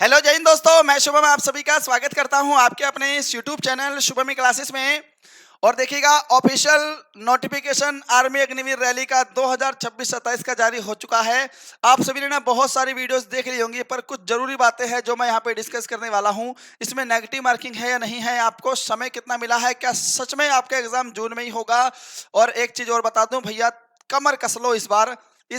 Hello जय हिंद दोस्तों, मैं शुभम आप सभी का स्वागत करता हूं आपके अपने इस यूट्यूब चैनल शुभमी क्लासेस में। और देखिएगा, official notification army Agniveer rally का 2026-27 का जारी हो चुका है। आप सभी ने ना बहुत सारी वीडियोस देख ली होंगी, पर कुछ जरूरी बातें हैं जो मैं यहाँ पे डिस्कस करने वाला हूँ। इसमें नेगेटिव मार्किंग है या नहीं है, आपको समय कितना मिला है, क्या सच में आपका एग्जाम जून में ही होगा। और एक चीज और बता दूं भैया, कमर कस लो इस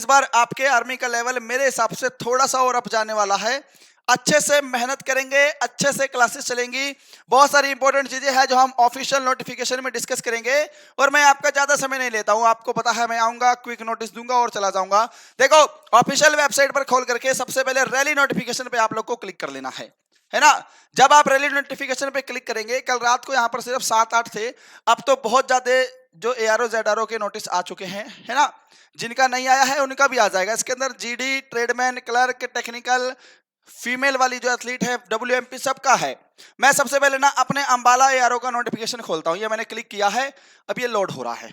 बार आपके आर्मी का लेवल मेरे हिसाब से थोड़ा सा और अप जाने वाला है। अच्छे से मेहनत करेंगे, अच्छे से क्लासेस चलेंगी, बहुत सारी इंपॉर्टेंट चीजें हैं जो हम ऑफिशियल नोटिफिकेशन में डिस्कस करेंगे। और मैं आपका ज्यादा समय नहीं लेता हूं, आपको पता है मैं आऊंगा, क्विक नोटिस दूंगा और चला जाऊंगा। देखो, ऑफिशियल वेबसाइट पर खोल करके सबसे पहले रैली नोटिफिकेशन पे आप लोग को क्लिक कर लेना है ना। जब आप रैली नोटिफिकेशन पे क्लिक करेंगे, कल रात को यहाँ पर सिर्फ 7-8 थे, अब तो बहुत ज्यादा जो ARO ZRO के नोटिस आ चुके हैं, है ना। जिनका नहीं आया है उनका भी आ जाएगा। इसके अंदर GD, tradesman, clerk, technical, female वाली जो एथलीट है, WMP सबका है। मैं सबसे पहले ना अपने अंबाला ARO का नोटिफिकेशन खोलता हूं। ये मैंने क्लिक किया है, अब ये लोड हो रहा है।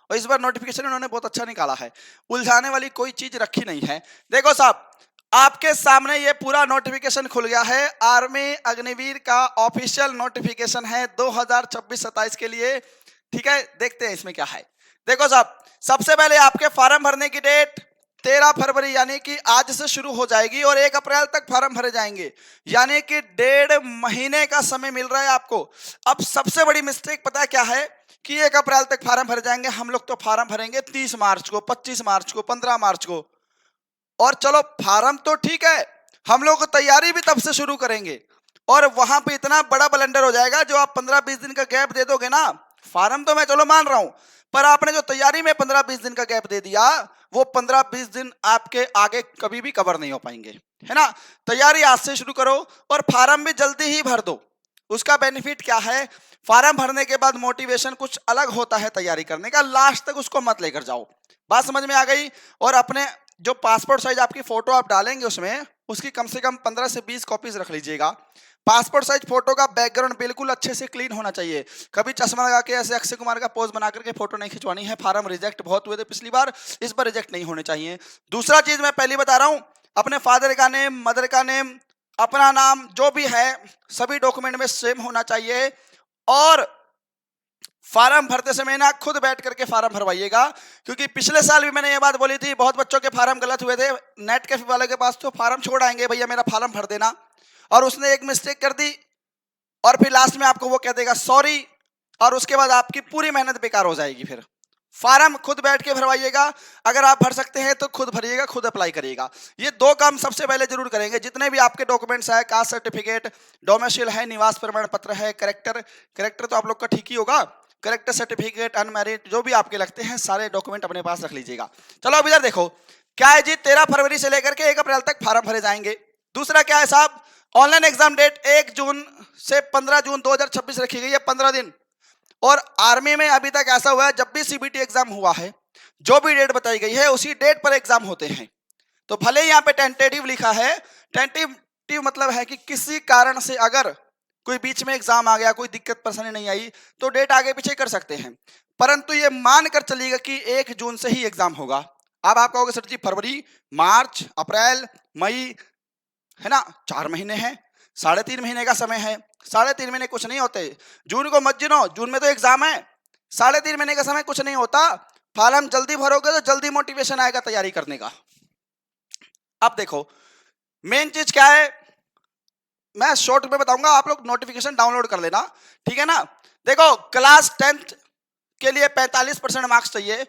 और इस बार नोटिफिकेशन उन्होंने बहुत अच्छा निकाला है, उलझाने वाली कोई चीज रखी नहीं है। देखो साहब, आपके सामने ये पूरा नोटिफिकेशन खुल गया है। आर्मी अग्निवीर का ऑफिशियल नोटिफिकेशन है 2026-27 के लिए। ठीक है, देखते हैं इसमें क्या है। देखो साहब, सबसे पहले आपके फॉर्म भरने की डेट 13 फरवरी यानी कि आज से शुरू हो जाएगी और 1 अप्रैल तक फॉर्म भरे जाएंगे, यानी कि 1.5 महीने का समय मिल रहा है आपको। अब सबसे बड़ी मिस्टेक पता है क्या है कि 1 अप्रैल तक फॉर्म भरे जाएंगे। हम लोग तो फॉर्म भरेंगे 30 मार्च को, 25 मार्च को, 15 मार्च को। और चलो फॉर्म तो ठीक है, हम लोग तैयारी भी तब से शुरू करेंगे। और वहां पे इतना बड़ा ब्लंडर हो जाएगा, जो आप 15-20 दिन का गैप दे दोगे ना। फॉर्म तो मैं चलो मान रहा हूं, पर आपने जो तैयारी में 15-20 दिन का गैप दे दिया, वो 15-20 दिन आपके आगे कभी भी कवर नहीं हो पाएंगे, है ना। तैयारी आज से शुरू करो और फॉर्म भी जल्दी ही भर दो। उसका बेनिफिट क्या है, फॉर्म भरने के बाद मोटिवेशन कुछ अलग होता है तैयारी करने का, लास्ट तक उसको मत लेकर जाओ। बात समझ में आ गई। और अपने जो पासपोर्ट साइज आपकी फोटो आप डालेंगे उसमें, उसकी कम से कम 15 से 20 कॉपीज रख लीजिएगा। पासपोर्ट साइज फोटो का बैकग्राउंड बिल्कुल अच्छे से क्लीन होना चाहिए। कभी चश्मा लगा के ऐसे अक्षय कुमार का पोज बना करके फोटो नहीं खिंचवानी है। फॉर्म रिजेक्ट बहुत हुए थे पिछली बार, इस बार रिजेक्ट नहीं होने चाहिए। दूसरा चीज मैं पहले बता रहा हूं, अपने फादर का नेम, मदर का नेम, अपना नाम जो भी है, सभी डॉक्यूमेंट में सेम होना चाहिए। और फार्म भरते समय ना खुद बैठ करके फार्म भरवाइएगा, क्योंकि पिछले साल भी मैंने ये बात बोली थी, बहुत बच्चों के फार्म गलत हुए थे। नेट कैफे वाले के पास तो फार्म छोड़ आएंगे, भैया मेरा फार्म भर देना, और उसने एक मिस्टेक कर दी और फिर लास्ट में आपको वो कह देगा सॉरी, और उसके बाद आपकी पूरी मेहनत बेकार हो जाएगी। फिर फार्म खुद बैठ के भरवाइएगा। अगर आप भर सकते हैं तो खुद भरिएगा, खुद अप्लाई करिएगा। ये 2 काम सबसे पहले जरूर करेंगे। जितने भी आपके डॉक्यूमेंट्स है, कास्ट सर्टिफिकेट, डोमिसाइल है, निवास प्रमाण पत्र है, करेक्टर तो आप लोग का ठीक ही होगा, करेक्टर सर्टिफिकेट, अनमैरिड, जो भी आपके लगते हैं सारे डॉक्यूमेंट अपने पास रख लीजिएगा। चलो अब इधर देखो, क्या है जी, 13 फरवरी से लेकर के 1 अप्रैल तक फार्म भरे जाएंगे। दूसरा क्या है साहब, ऑनलाइन एग्जाम डेट 1 जून से 15 जून 2026 रखी गई है, 15 दिन। और आर्मी में अभी तक ऐसा हुआ है, जब भी CBT एग्जाम हुआ है, जो भी डेट बताई गई है उसी डेट पर एग्जाम होते हैं। तो भले ही यहाँ पे टेंटेटिव लिखा है, टेंटेटिव मतलब है कि किसी कारण से अगर कोई बीच में एग्जाम आ गया, कोई दिक्कत परेशानी नहीं आई, तो डेट आगे पीछे कर सकते हैं। परंतु ये मानकर चलिएगा कि 1 जून से ही एग्जाम होगा। अब आप कहोगे सर जी फरवरी, मार्च, अप्रैल, मई, है ना, 4 महीने हैं, 3.5 महीने का समय है। 3.5 महीने कुछ नहीं होते। जून को मत गिनो, जून में तो एग्जाम है। 3.5 महीने का समय कुछ नहीं होता। फॉर्म जल्दी भरोगे तो जल्दी मोटिवेशन आएगा तैयारी करने का। अब देखो, मेन चीज क्या है, मैं शॉर्ट में बताऊंगा, आप लोग नोटिफिकेशन डाउनलोड कर लेना, ठीक है ना। देखो, क्लास 10th के लिए 45% मार्क्स चाहिए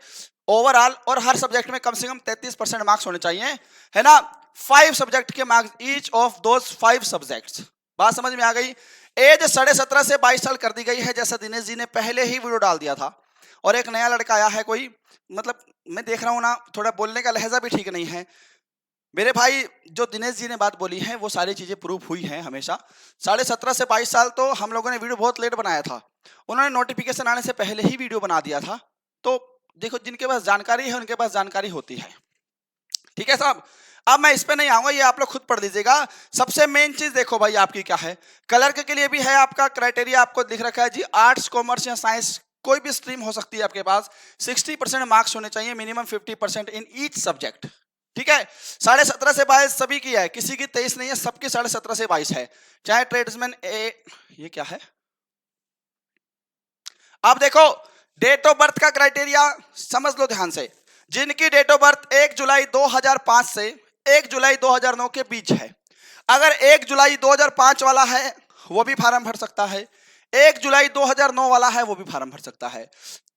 ओवरऑल, और हर सब्जेक्ट में कम से कम 33% मार्क्स होने चाहिए, है ना। 5 सब्जेक्ट के marks, each of those 5 subjects. बात समझ में आ गई। एज 17.5 से 22 साल कर दी गई है, जैसा दिनेश जी ने पहले ही वीडियो डाल दिया था। और एक नया लड़का आया है कोई, मतलब मैं देख रहा हूं ना, थोड़ा बोलने का लहजा भी ठीक नहीं है मेरे भाई। जो दिनेश जी ने बात बोली है वो सारी चीजें प्रूफ हुई हैं हमेशा। 17.5 से 22 साल तो हम लोगों ने वीडियो बहुत लेट बनाया था, उन्होंने नोटिफिकेशन आने से पहले ही वीडियो बना दिया था। तो देखो, जिनके पास जानकारी है उनके पास जानकारी होती है, ठीक है साहब। अब मैं इस पे नहीं आऊंगा, ये आप लोग खुद पढ़ लीजिएगा। सबसे मेन चीज देखो भाई आपकी क्या है, क्लर्क के लिए भी है आपका क्राइटेरिया, आपको दिख रखा है जी, आर्ट्स, कॉमर्स या साइंस कोई भी स्ट्रीम हो सकती है आपके पास। 60% मार्क्स होने चाहिए, मिनिमम 50% इन ईच सब्जेक्ट। ठीक है। 17.5 से 22 सभी की है, किसी की 23 नहीं है, सबकी 17.5 से 22 है, चाहे ट्रेड्समैन ए। ये क्या है? अब देखो डेट ऑफ बर्थ का क्राइटेरिया समझ लो ध्यान से। जिनकी डेट ऑफ बर्थ 1 जुलाई 2005 से 1 जुलाई 2009 के बीच है, अगर 1 जुलाई 2005 वाला है वो भी फार्म भर सकता है, 1 जुलाई 2009 वाला है वो भी फार्म भर सकता है।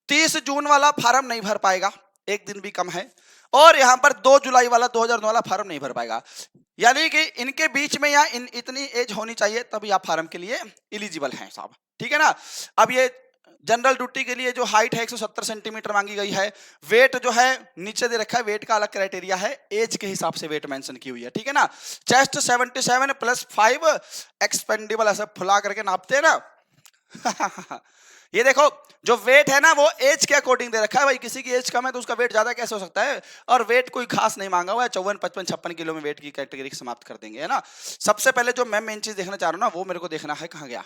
30 जून वाला फार्म नहीं भर पाएगा, एक दिन भी कम है, और यहां पर 2 जुलाई वाला 2009 वाला फार्म नहीं भर पाएगा। यानी कि इनके बीच में या इतनी एज होनी चाहिए तभी आप फार्म के लिए एलिजिबल हैं साहब, ठीक है ना। अब ये जनरल ड्यूटी के लिए जो हाइट है 170 सेंटीमीटर मांगी गई है, वेट जो है नीचे दे रखा है, वेट का अलग क्राइटेरिया है, एज के हिसाब से वेट मेंशन की हुई है, ठीक है ना। चेस्ट 77 प्लस 5 एक्सपेंडेबल, ऐसा फुला करके नापते हैं ना ये देखो जो वेट है ना वो एज के अकॉर्डिंग दे रखा है भाई, किसी की एज कम है तो उसका वेट ज्यादा कैसे हो सकता है, और वेट कोई खास नहीं मांगा हुआ है, 54 55 56 किलो में वेट की कैटेगरी समाप्त कर देंगे, है ना। सबसे पहले जो मैं मेन चीज देखना चाह रहा हूं ना वो मेरे को देखना है, कहां गया।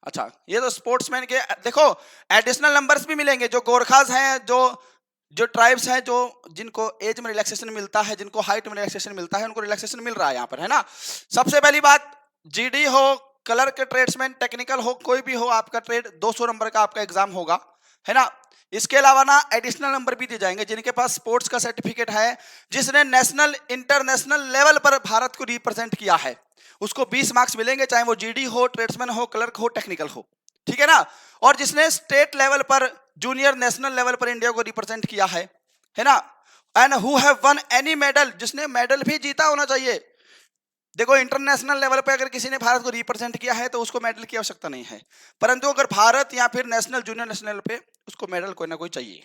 अच्छा, ये तो स्पोर्ट्समैन के देखो एडिशनल नंबर्स भी मिलेंगे, जो गोरखास हैं, जो ट्राइब्स हैं, जो जिनको एज में रिलैक्सेशन मिलता है, जिनको हाइट में रिलैक्सेशन मिलता है, उनको रिलैक्सेशन मिल रहा है यहाँ पर, है ना। सबसे पहली बात, जीडी हो, क्लर्क, ट्रेड्समैन, टेक्निकल हो, कोई भी हो आपका ट्रेड, 200 नंबर का आपका एग्जाम होगा, है ना। इसके अलावा ना एडिशनल नंबर भी दिए जाएंगे जिनके पास स्पोर्ट्स का सर्टिफिकेट है, जिसने नेशनल इंटरनेशनल लेवल पर भारत को रिप्रेजेंट किया है, उसको 20 मार्क्स मिलेंगे, चाहे वो जीडी हो, ट्रेड्समैन हो, क्लर्क हो, टेक्निकल हो, ठीक है ना। और जिसने स्टेट लेवल पर, जूनियर नेशनल लेवल पर इंडिया को रिप्रेजेंट किया है ना। And who have one any medal, जिसने मेडल भी जीता होना चाहिए। देखो इंटरनेशनल लेवल पे अगर किसी ने भारत को रिप्रेजेंट किया है तो उसको मेडल की आवश्यकता नहीं है, परंतु अगर भारत या फिर नेशनल जूनियर नेशनल पे उसको मेडल कोई ना कोई चाहिए।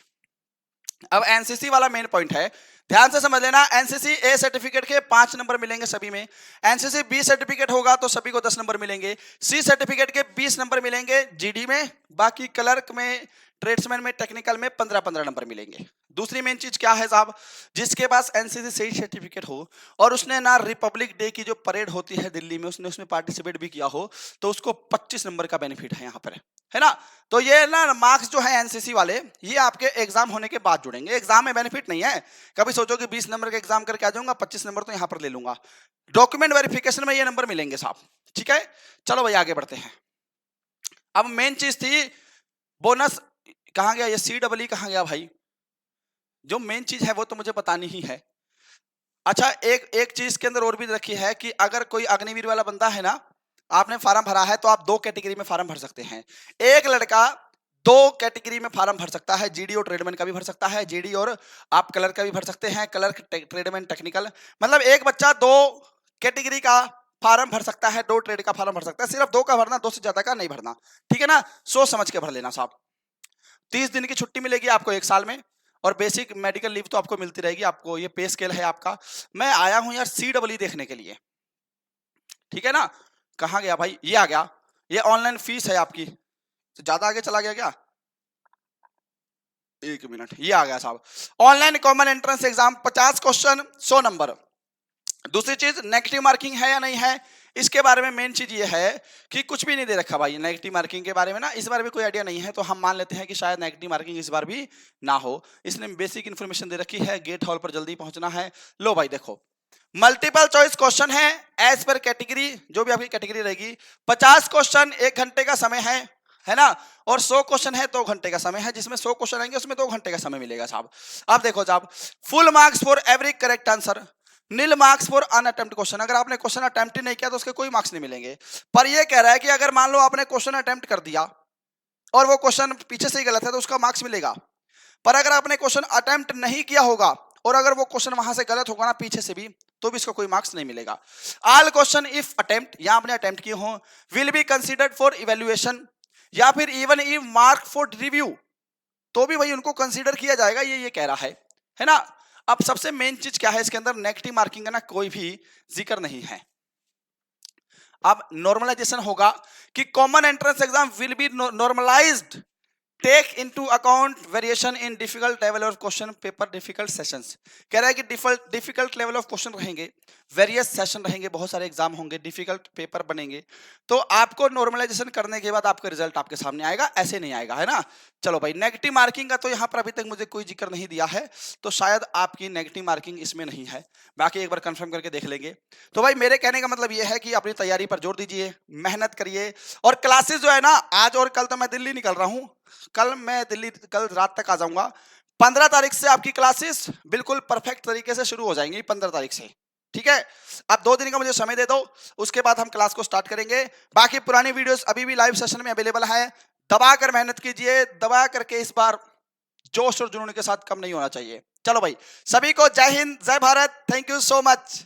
अब एनसीसी वाला मेन पॉइंट है, ध्यान से समझ लेना। एनसीसी ए सर्टिफिकेट के 5 नंबर मिलेंगे सभी में, एनसीसी बी सर्टिफिकेट होगा तो सभी को 10 नंबर मिलेंगे, सी सर्टिफिकेट के 20 नंबर मिलेंगे जीडी में, बाकी क्लर्क में, ट्रेड्समैन में, टेक्निकल में 15-15 नंबर मिलेंगे। दूसरी मेन चीज क्या है साहब, जिसके पास एनसीसी से सर्टिफिकेट हो और उसने ना रिपब्लिक डे की जो परेड होती है दिल्ली में उसने उसमें पार्टिसिपेट भी किया हो तो उसको 25 नंबर का बेनिफिट है यहाँ पर, है ना। तो ये ना मार्क्स जो है एनसीसी वाले ये आपके एग्जाम होने के बाद जुड़ेंगे, एग्जाम में बेनिफिट नहीं है। कभी सोचो कि 20 नंबर का एग्जाम करके आ जाऊंगा, 25 नंबर तो यहाँ पर ले लूंगा, डॉक्यूमेंट वेरिफिकेशन में ये नंबर मिलेंगे साहब, ठीक है। चलो भाई आगे बढ़ते हैं। अब मेन चीज थी बोनस, कहां गया ये CEE, कहां गया भाई, जो मेन चीज है वो तो मुझे बतानी ही है। अच्छा एक चीज के अंदर और भी रखी है कि अगर कोई अग्निवीर वाला बंदा है ना, आपने फार्म भरा है तो आप 2 कैटेगरी में फार्म भर सकते हैं। एक लड़का 2 कैटेगरी में फार्म भर सकता है, जीडी और ट्रेडमैन का भी भर सकता है, जीडी और आप क्लर्क का भी भर सकते हैं, क्लर्क, ट्रेडमैन, टेक्निकल, मतलब एक बच्चा 2 कैटेगरी का फार्म भर सकता है, 2 ट्रेड का फार्म भर सकता है, सिर्फ 2 का भरना, 2 से ज्यादा का नहीं भरना, ठीक है ना। सोच समझ के भर लेना साहब। 30 दिन की छुट्टी मिलेगी आपको 1 साल में, और बेसिक मेडिकल लीव तो आपको मिलती रहेगी। आपको ये पे स्केल है आपका। मैं आया हूं यार CEE देखने के लिए, ठीक है ना। कहां गया भाई, ये आ गया, ये ऑनलाइन फीस है आपकी, तो ज्यादा आगे चला गया क्या, 1 मिनट, ये आ गया साहब। Online common entrance exam, 50 question 100 number. दूसरी चीज नेगेटिव मार्किंग है या नहीं है, इसके बारे में मेन चीज ये है कि कुछ भी नहीं दे रखा भाई नेगेटिव मार्किंग के बारे में ना, इस बार भी कोई आइडिया नहीं है, तो हम मान लेते हैं कि शायद नेगेटिव मार्किंग इस बार भी ना हो। इसने बेसिक इन्फॉर्मेशन दे रखी है, गेट हॉल पर जल्दी पहुंचना है। लो भाई देखो मल्टीपल चॉइस क्वेश्चन है, एज पर कैटेगरी, जो भी आपकी कैटेगरी रहेगी। 50 क्वेश्चन 1 घंटे का समय है ना, और 100 क्वेश्चन है 2 घंटे का समय है, जिसमें 100 क्वेश्चन आएंगे उसमें 2 घंटे का समय मिलेगा साहब। अब देखो साहब, full marks for every correct answer, nil marks for unattempt question, अगर आपने क्वेश्चन अटेम्प्ट ही नहीं किया तो उसके कोई मार्क्स नहीं मिलेंगे। पर ये कह रहा है कि अगर मान लो आपने क्वेश्चन अटेम्प्ट कर दिया और वो क्वेश्चन पीछे से ही गलत है तो उसका मार्क्स मिलेगा, पर अगर आपने क्वेश्चन अटेम्प्ट नहीं किया होगा और अगर वो क्वेश्चन वहां से गलत होगा ना पीछे से भी, तो भी इसका कोई मार्क्स नहीं मिलेगा। ऑल क्वेश्चन इफ अटेम्प्ट, या आपने अटेम्प्ट किए हो, will be considered for evaluation, या फिर even if mark for review, तो भी वही उनको कंसीडर किया जाएगा, ये कह रहा है ना। अब सबसे मेन चीज क्या है इसके अंदर, नेगेटिव मार्किंग का ना कोई भी जिक्र नहीं है। अब नॉर्मलाइजेशन होगा कि common entrance exam will be normalized take into account variation in difficult level of question paper difficult sessions. कह रहा है कि डिफिकल्ट लेवल ऑफ क्वेश्चन रहेंगे, वेरियस सेशन रहेंगे, बहुत सारे एग्जाम होंगे, डिफिकल्ट पेपर बनेंगे, तो आपको नॉर्मलाइजेशन करने के बाद आपका रिजल्ट आपके सामने आएगा, ऐसे नहीं आएगा, है ना। चलो भाई, नेगेटिव मार्किंग का तो यहाँ पर अभी तक मुझे कोई जिक्र नहीं दिया है, तो शायद आपकी नेगेटिव मार्किंग इसमें नहीं है, बाकी एक बार कंफर्म करके देख लेंगे। तो भाई मेरे कहने का मतलब ये है कि अपनी तैयारी पर जोर दीजिए, मेहनत करिए, और क्लासेस जो है ना, आज और कल तो मैं दिल्ली निकल रहा हूँ, कल रात तक आ जाऊंगा। 15 तारीख से आपकी क्लासेस बिल्कुल परफेक्ट तरीके से शुरू हो जाएंगी, 15 तारीख से, ठीक है। आप 2 दिन का मुझे समय दे दो, उसके बाद हम क्लास को स्टार्ट करेंगे। बाकी पुरानी वीडियोस अभी भी लाइव सेशन में अवेलेबल है, दबा कर मेहनत कीजिए, दबा करके इस बार जोश और जुनून के साथ कम नहीं होना चाहिए। चलो भाई, सभी को जय हिंद, जय Bharat, thank you so much.